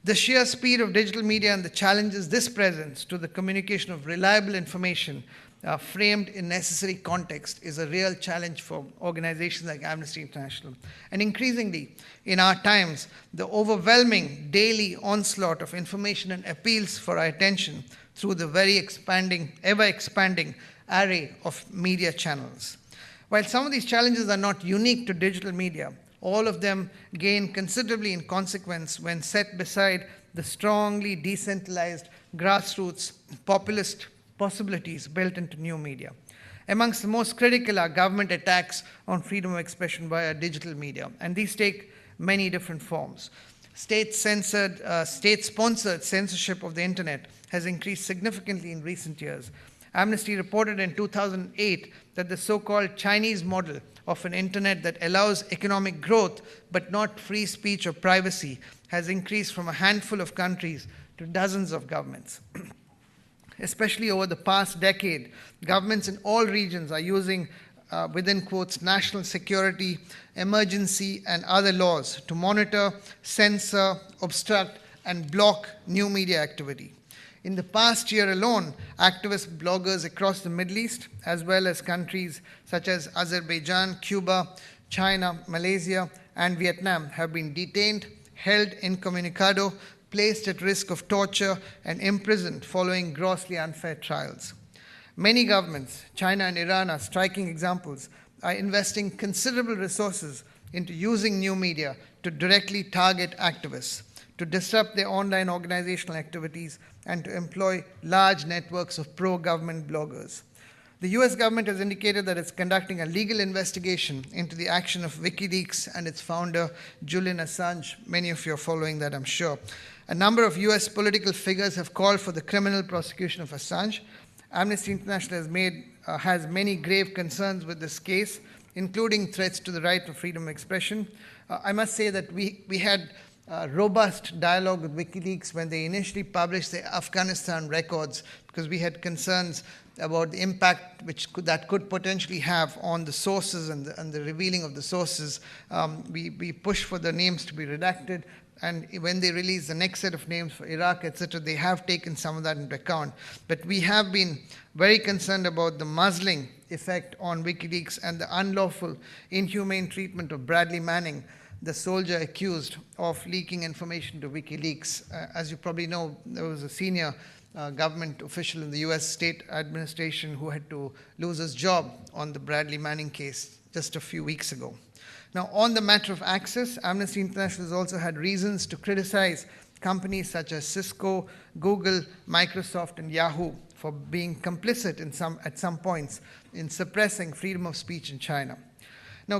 The sheer speed of digital media and the challenges this presents to the communication of reliable information framed in necessary context is a real challenge for organizations like Amnesty International. And increasingly, in our times, the overwhelming daily onslaught of information and appeals for our attention through the very expanding, ever-expanding array of media channels. While some of these challenges are not unique to digital media, all of them gain considerably in consequence when set beside the strongly decentralized, grassroots, populist possibilities built into new media. Amongst the most critical are government attacks on freedom of expression via digital media, and these take many different forms. State-sponsored censorship of the internet has increased significantly in recent years. Amnesty reported in 2008 that the so-called Chinese model of an internet that allows economic growth but not free speech or privacy has increased from a handful of countries to dozens of governments. Especially over the past decade, governments in all regions are using, within quotes, national security, emergency, and other laws to monitor, censor, obstruct, and block new media activity. In the past year alone, activist bloggers across the Middle East, as well as countries such as Azerbaijan, Cuba, China, Malaysia, and Vietnam, have been detained, held incommunicado, placed at risk of torture, and imprisoned following grossly unfair trials. Many governments, China and Iran are striking examples, are investing considerable resources into using new media to directly target activists, to disrupt their online organizational activities, and to employ large networks of pro-government bloggers. The US government has indicated that it's conducting a legal investigation into the action of WikiLeaks and its founder, Julian Assange. Many of you are following that, I'm sure. A number of US political figures have called for the criminal prosecution of Assange. Amnesty International has many grave concerns with this case, including threats to the right of freedom of expression. I must say that we had robust dialogue with WikiLeaks when they initially published the Afghanistan records, because we had concerns about the impact that could potentially have on the sources and the revealing of the sources. We pushed for the names to be redacted, and when they release the next set of names for Iraq, etc., they have taken some of that into account. But we have been very concerned about the muzzling effect on WikiLeaks and the unlawful, inhumane treatment of Bradley Manning, the soldier accused of leaking information to WikiLeaks. As you probably know, there was a senior government official in the US state administration who had to lose his job on the Bradley Manning case just a few weeks ago. Now, on the matter of access, Amnesty International has also had reasons to criticize companies such as Cisco, Google, Microsoft, and Yahoo for being complicit at some points in suppressing freedom of speech in China. Now,